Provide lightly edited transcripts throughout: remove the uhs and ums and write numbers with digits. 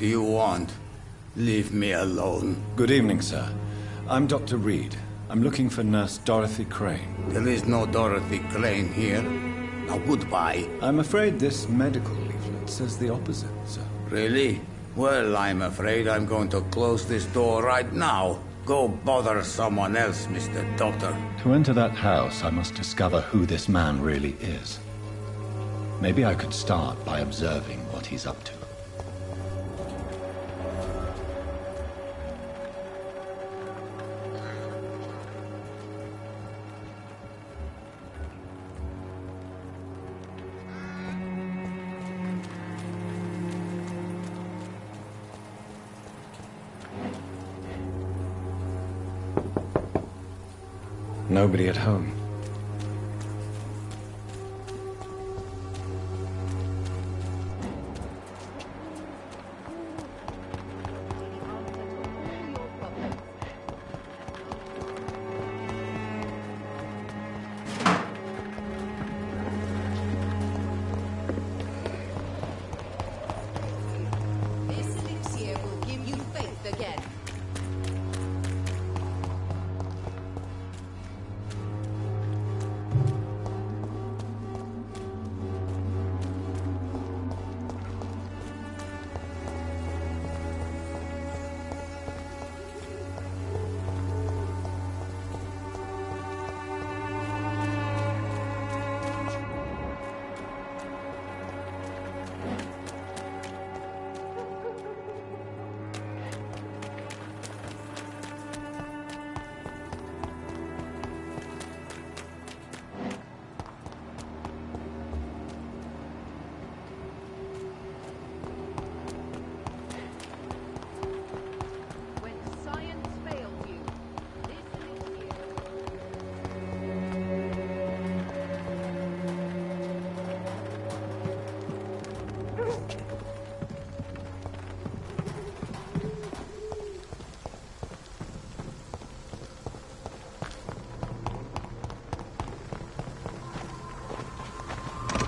do you want? Leave me alone. Good evening, sir. I'm Dr. Reed. I'm looking for Nurse Dorothy Crane. There is no Dorothy Crane here. Now, goodbye. I'm afraid this medical leaflet says the opposite, sir. Really? Well, I'm afraid I'm going to close this door right now. Go bother someone else, Mr. Doctor. To enter that house, I must discover who this man really is. Maybe I could start by observing what he's up to. Nobody at home. This elixir will give you faith again.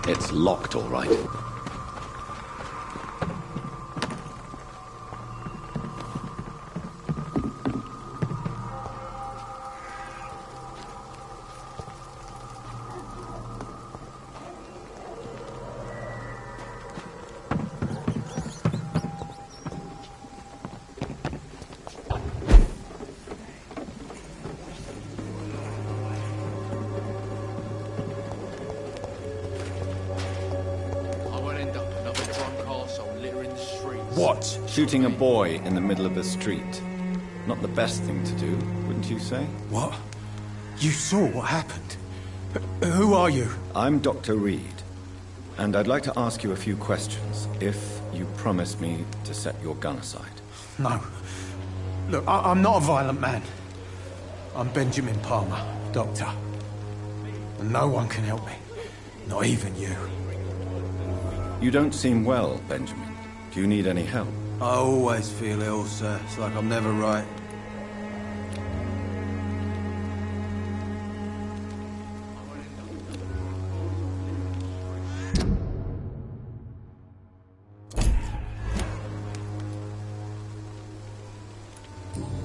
It's locked, all right. What? Shooting a boy in the middle of a street. Not the best thing to do, wouldn't you say? What? You saw what happened? Who are you? I'm Dr. Reed, and I'd like to ask you a few questions, if you promise me to set your gun aside. No. Look, I'm not a violent man. I'm Benjamin Palmer, doctor. And no one can help me. Not even you. You don't seem well, Benjamin. Do you need any help? I always feel ill, sir. It's like I'm never right.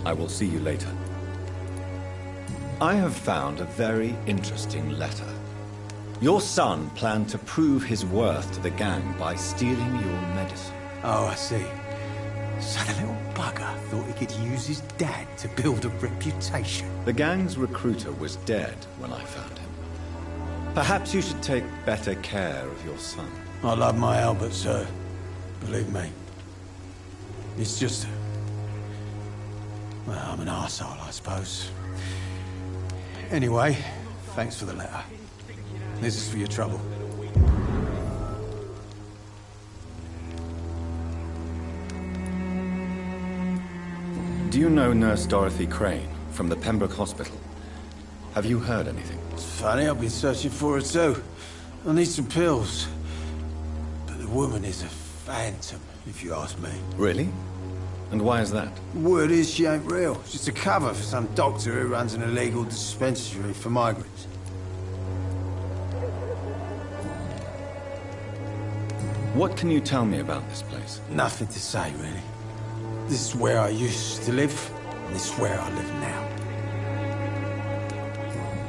I will see you later. I have found a very interesting letter. Your son planned to prove his worth to the gang by stealing your medicine. Oh, I see. So the little bugger thought he could use his dad to build a reputation. The gang's recruiter was dead when I found him. Perhaps you should take better care of your son. I love my Albert, sir. Believe me. It's just... well, I'm an arsehole, I suppose. Anyway, thanks for the letter. This is for your trouble. Do you know Nurse Dorothy Crane from the Pembroke Hospital? Have you heard anything? It's funny, I've been searching for her too. I need some pills. But the woman is a phantom, if you ask me. Really? And why is that? Word is she ain't real. It's just a cover for some doctor who runs an illegal dispensary for migrants. What can you tell me about this place? Nothing to say, really. This is where I used to live, and this is where I live now.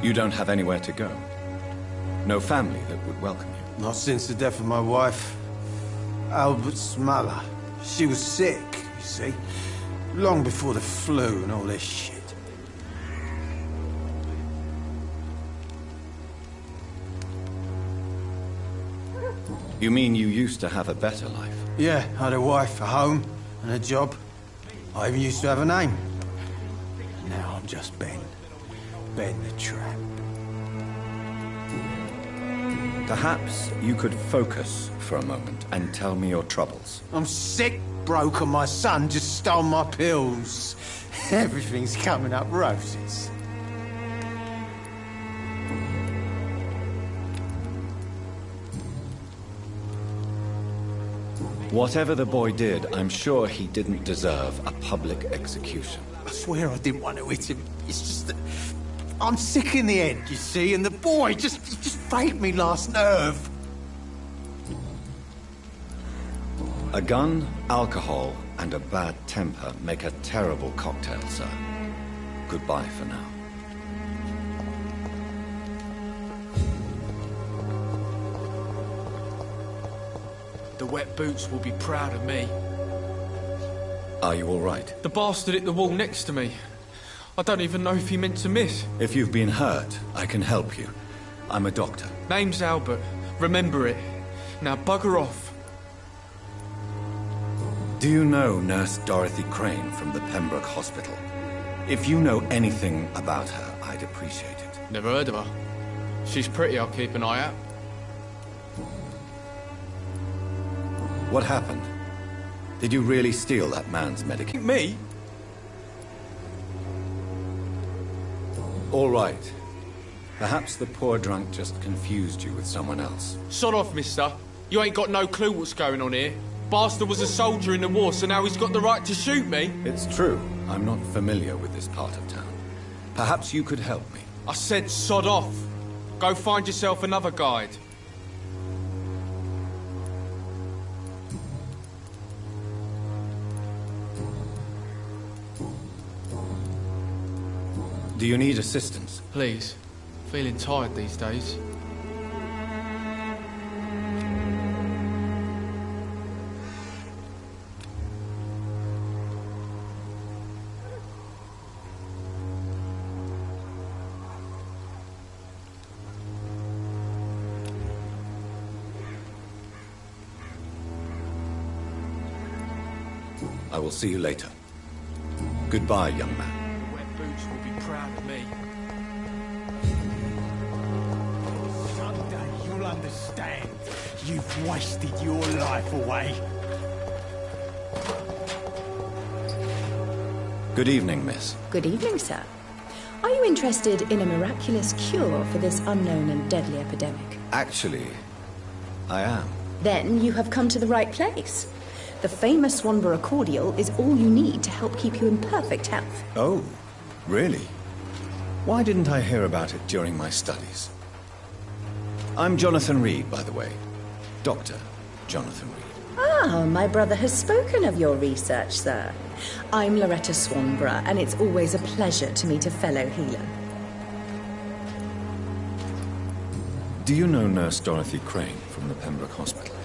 You don't have anywhere to go? No family that would welcome you? Not since the death of my wife, Albert's mother. She was sick, you see. Long before the flu and all this shit. You mean you used to have a better life? Yeah, I had a wife, a home, and a job. I even used to have a name. Now I'm just Ben. Ben the Tramp. Perhaps you could focus for a moment and tell me your troubles. I'm sick, broke, and my son just stole my pills. Everything's coming up roses. Whatever the boy did, I'm sure he didn't deserve a public execution. I swear I didn't want to hit him. It's just that I'm sick in the head, you see, and the boy just faked me last nerve. A gun, alcohol, and a bad temper make a terrible cocktail, sir. Goodbye for now. The wet boots will be proud of me. Are you all right? The bastard hit the wall next to me. I don't even know if he meant to miss. If you've been hurt, I can help you. I'm a doctor. Name's Albert. Remember it. Now bugger off. Do you know Nurse Dorothy Crane from the Pembroke Hospital? If you know anything about her, I'd appreciate it. Never heard of her. She's pretty, I'll keep an eye out. What happened? Did you really steal that man's medication? Me? All right. Perhaps the poor drunk just confused you with someone else. Sod off, mister. You ain't got no clue what's going on here. Bastard was a soldier in the war, so now he's got the right to shoot me. It's true. I'm not familiar with this part of town. Perhaps you could help me. I said sod off. Go find yourself another guide. Do you need assistance? Please. Feeling tired these days. I will see you later. Goodbye, young man. The wet boots will be proud of me. Someday you'll understand. You've wasted your life away. Good evening, miss. Good evening, sir. Are you interested in a miraculous cure for this unknown and deadly epidemic? Actually, I am. Then you have come to the right place. The famous Swanborough cordial is all you need to help keep you in perfect health. Oh, really? Why didn't I hear about it during my studies? I'm Jonathan Reed, by the way. Dr. Jonathan Reed. Ah, my brother has spoken of your research, sir. I'm Loretta Swanborough, and it's always a pleasure to meet a fellow healer. Do you know Nurse Dorothy Crane from the Pembroke Hospital?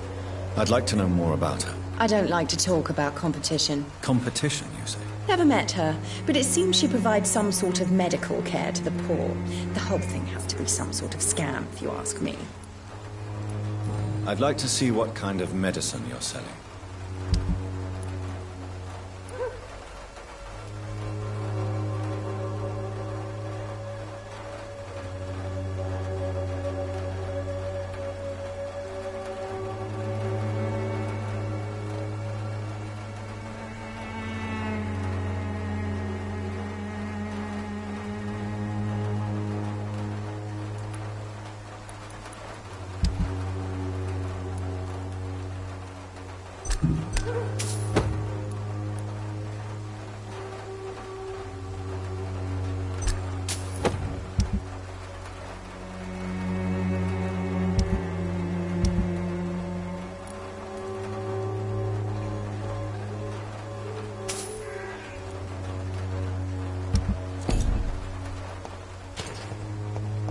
I'd like to know more about her. I don't like to talk about competition. Competition, you say? Never met her, but it seems she provides some sort of medical care to the poor. The whole thing has to be some sort of scam, if you ask me. I'd like to see what kind of medicine you're selling.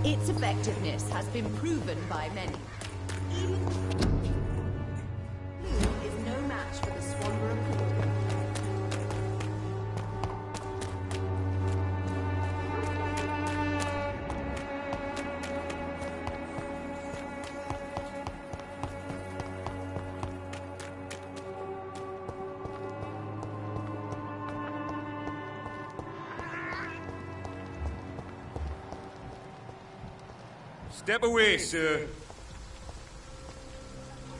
Its effectiveness has been proven by many. Even Blue is no match for the Swanborough Pool. Step away, sir.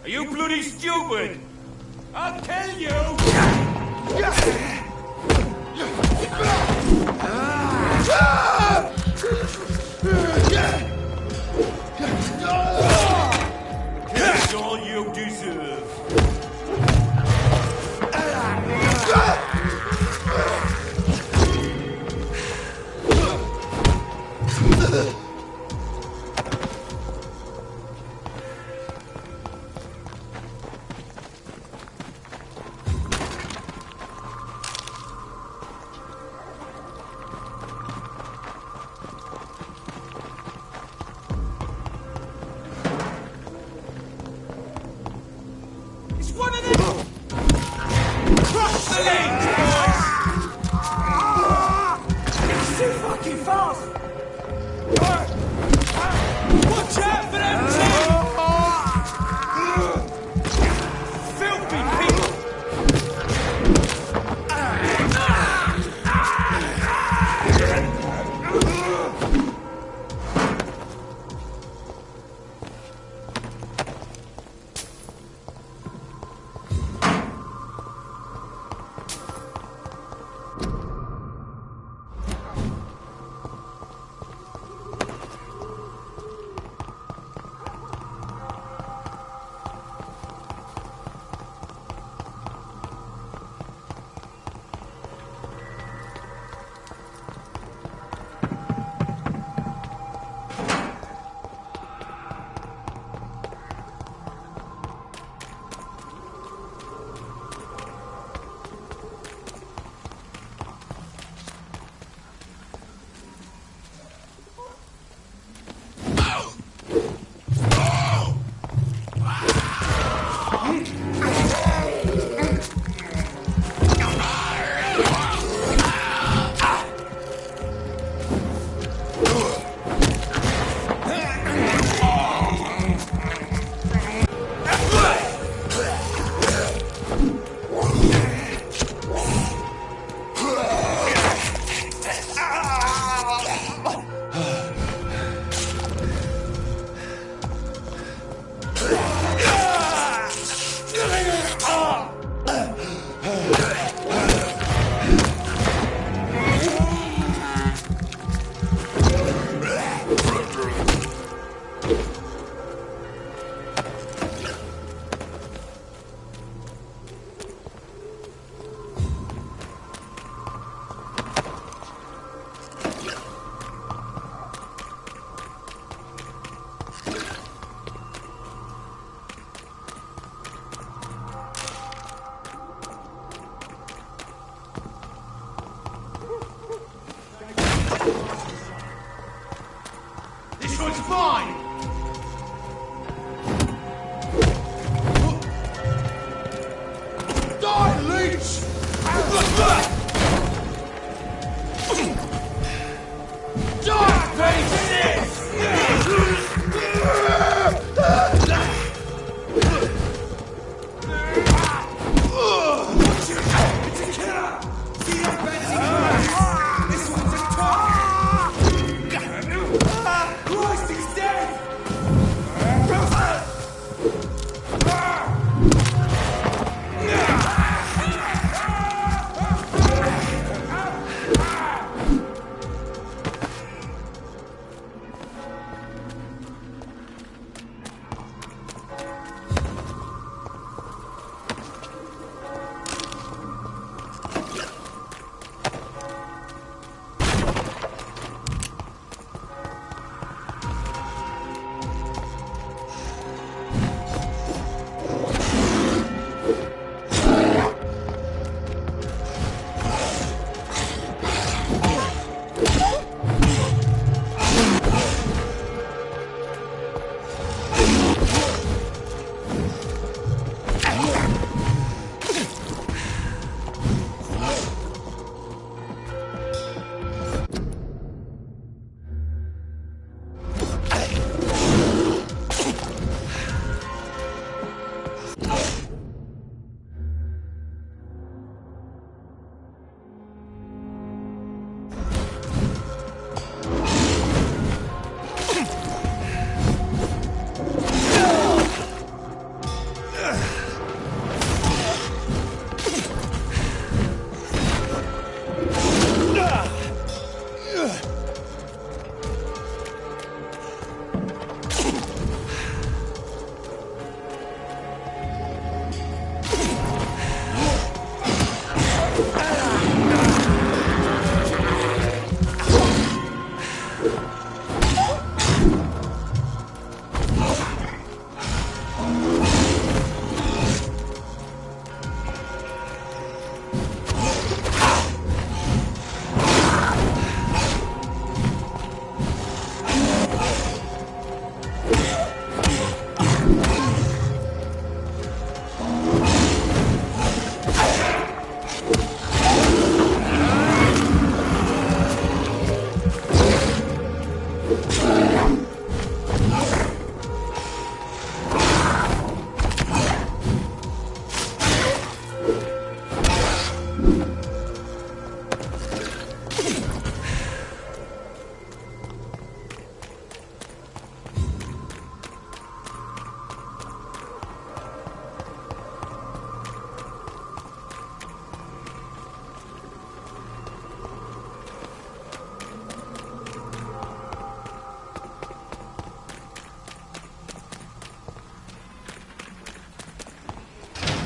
Are you bloody stupid? I'll tell you! That's all you deserve. It's one of them! Crush the legs, boys! It's too fucking fast!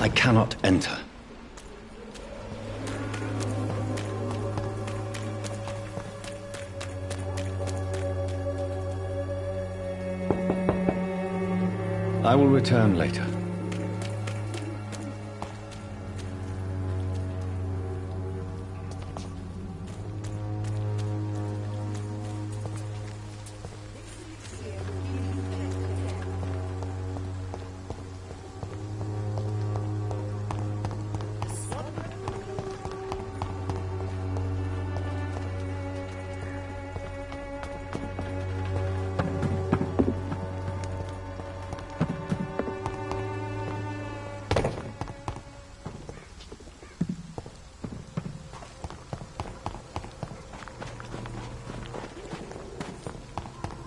I cannot enter. I will return later.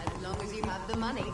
As long as you have the money.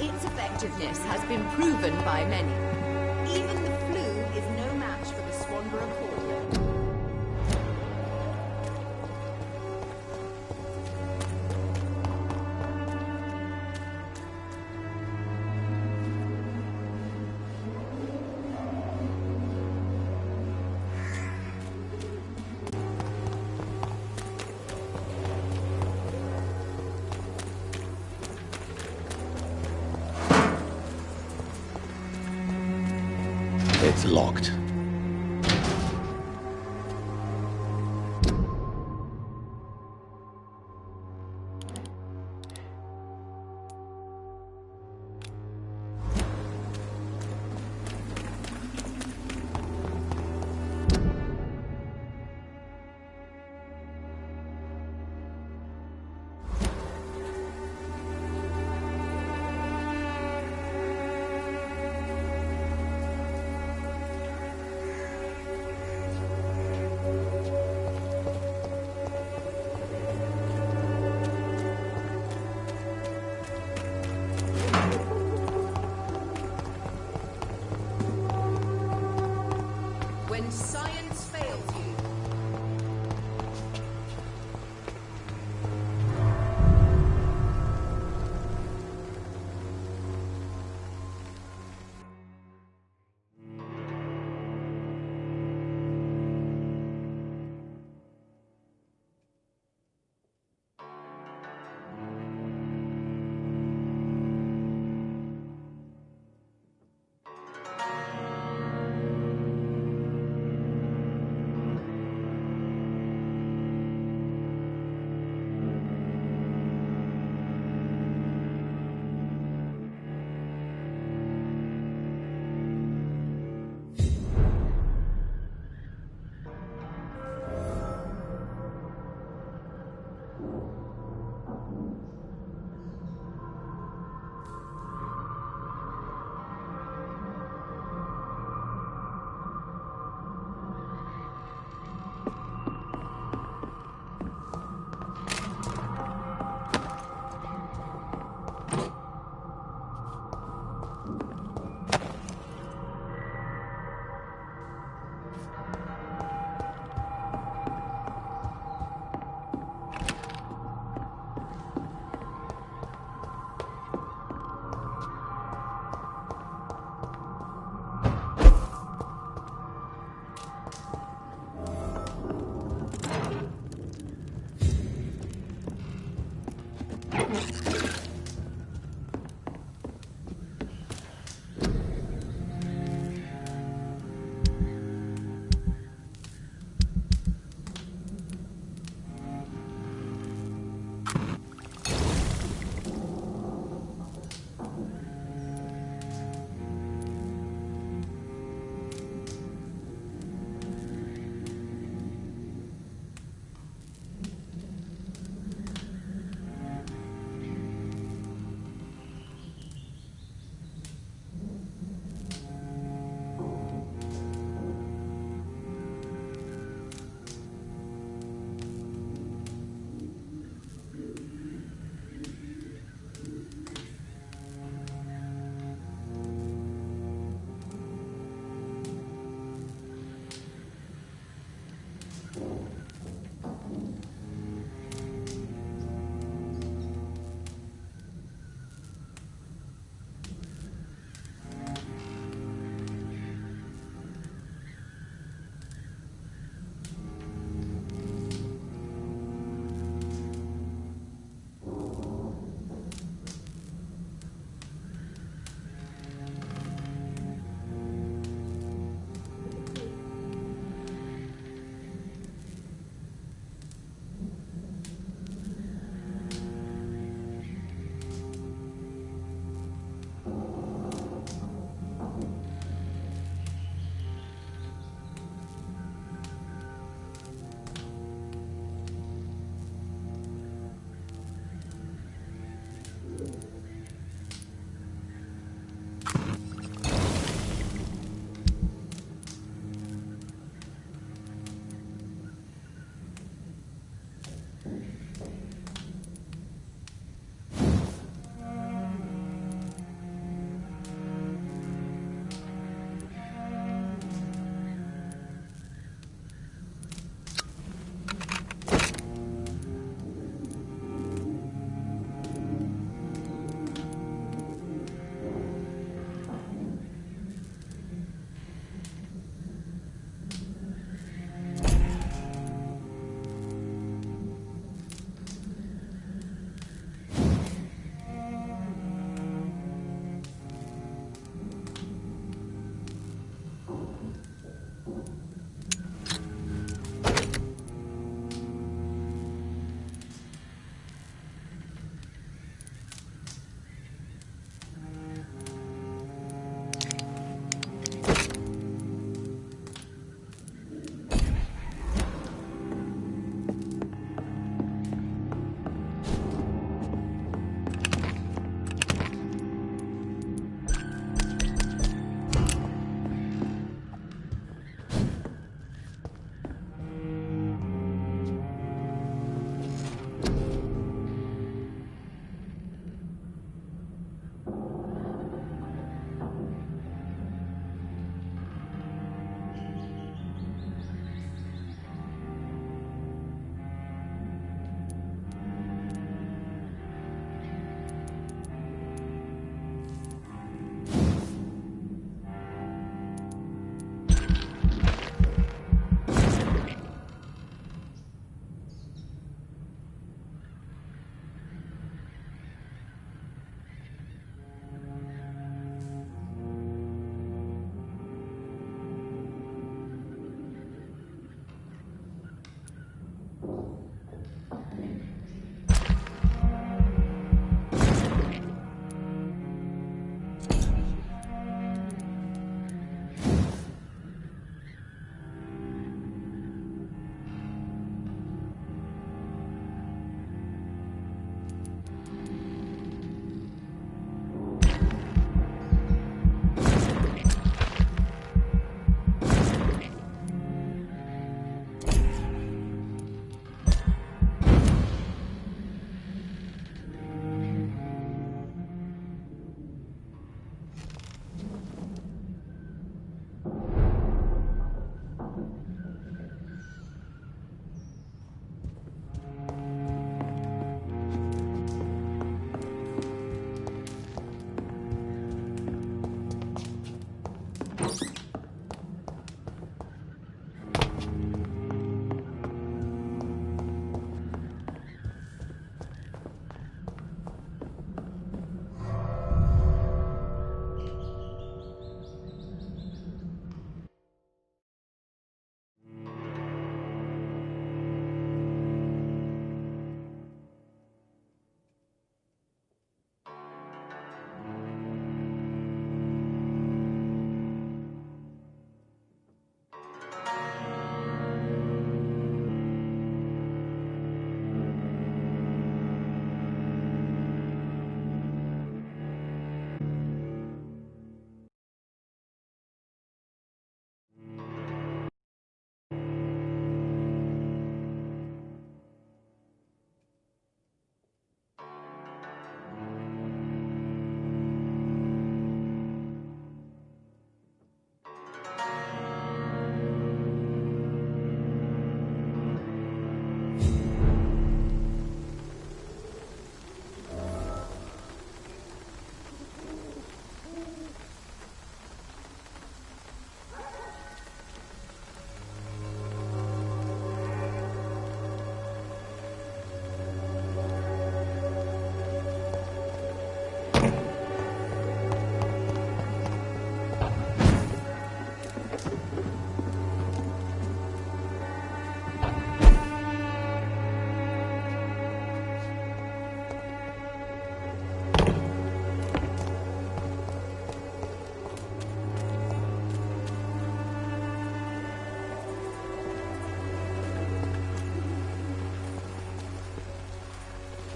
Its effectiveness has been proven by many. Even the flu is no match for the Swanborough Court. It's locked.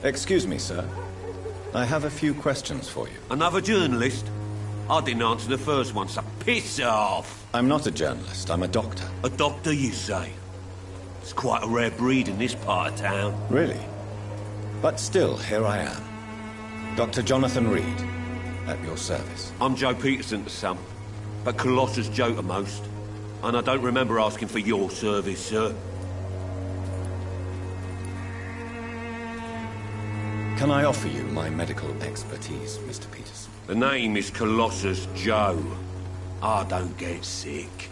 Excuse me, sir. I have a few questions for you. Another journalist? I didn't answer the first one, so piss off! I'm not a journalist, I'm a doctor. A doctor, you say? It's quite a rare breed in this part of town. Really? But still, here I am. Dr. Jonathan Reed, at your service. I'm Joe Peterson to some, but Colossus Joe to most. And I don't remember asking for your service, sir. Can I offer you my medical expertise, Mr. Peterson? The name is Colossus Joe. I don't get sick.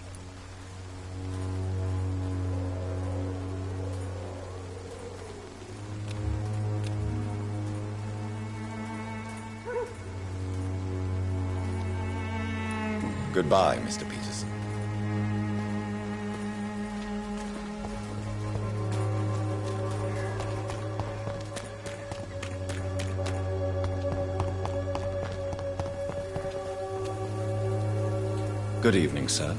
Goodbye, Mr. Peterson. Good evening, sir.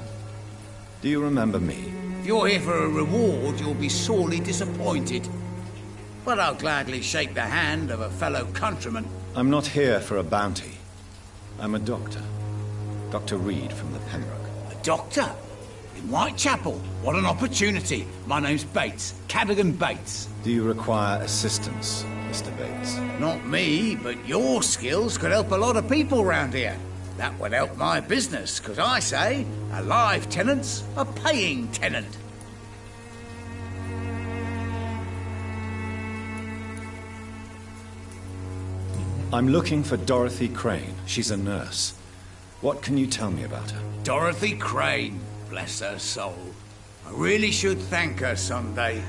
Do you remember me? If you're here for a reward, you'll be sorely disappointed. But I'll gladly shake the hand of a fellow countryman. I'm not here for a bounty. I'm a doctor. Dr. Reed from the Pembroke. A doctor? In Whitechapel? What an opportunity. My name's Bates. Cadogan Bates. Do you require assistance, Mr. Bates? Not me, but your skills could help a lot of people round here. That would help my business, because I say a live tenant's a paying tenant. I'm looking for Dorothy Crane. She's a nurse. What can you tell me about her? Dorothy Crane, bless her soul. I really should thank her someday.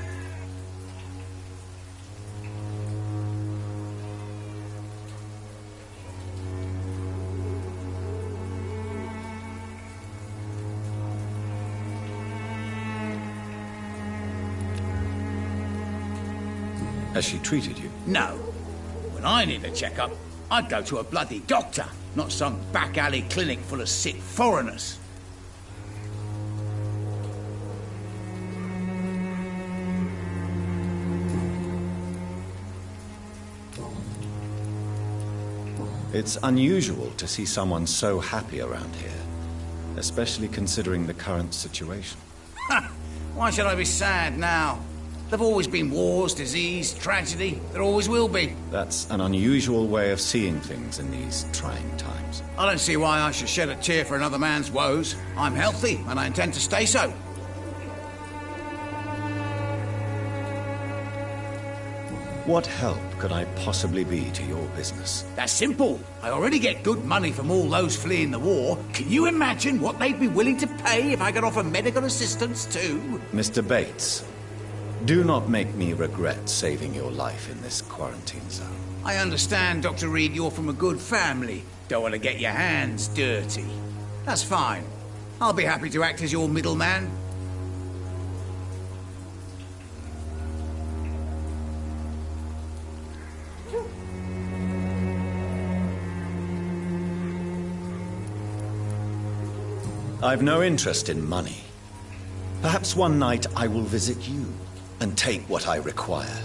Has she treated you? No. When I need a checkup, I'd go to a bloody doctor, not some back alley clinic full of sick foreigners. It's unusual to see someone so happy around here, especially considering the current situation. Ha! Why should I be sad now? There've always been wars, disease, tragedy. There always will be. That's an unusual way of seeing things in these trying times. I don't see why I should shed a tear for another man's woes. I'm healthy, and I intend to stay so. What help could I possibly be to your business? That's simple. I already get good money from all those fleeing the war. Can you imagine what they'd be willing to pay if I could offer medical assistance too? Mr. Bates, do not make me regret saving your life in this quarantine zone. I understand, Dr. Reed, you're from a good family. Don't want to get your hands dirty. That's fine. I'll be happy to act as your middleman. I've no interest in money. Perhaps one night I will visit you and take what I require.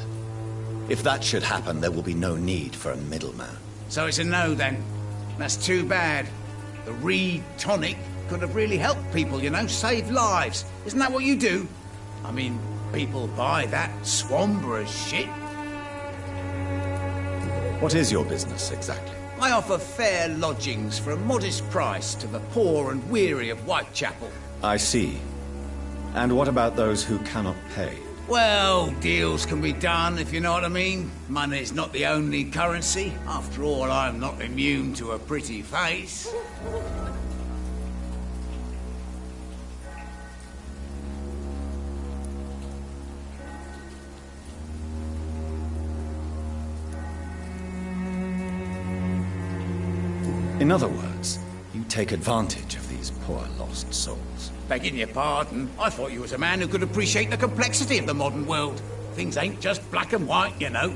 If that should happen, there will be no need for a middleman. So it's a no, then. That's too bad. The Reed tonic could have really helped people, you know, saved lives. Isn't that what you do? I mean, people buy that Swanborough shit. What is your business, exactly? I offer fair lodgings for a modest price to the poor and weary of Whitechapel. I see. And what about those who cannot pay? Well, deals can be done, if you know what I mean. Money's not the only currency. After all, I'm not immune to a pretty face. In other words, you take advantage of these poor lost souls. Begging your pardon, I thought you was a man who could appreciate the complexity of the modern world. Things ain't just black and white, you know.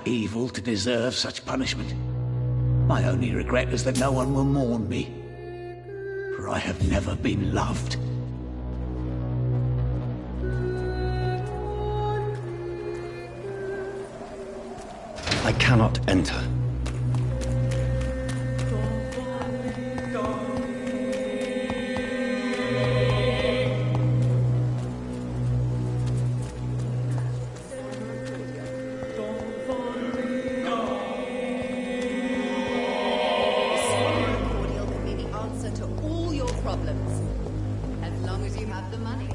evil to deserve such punishment. My only regret is that no one will mourn me, for I have never been loved. I cannot enter. Cordial can be the answer to all your problems. As long as you have the money.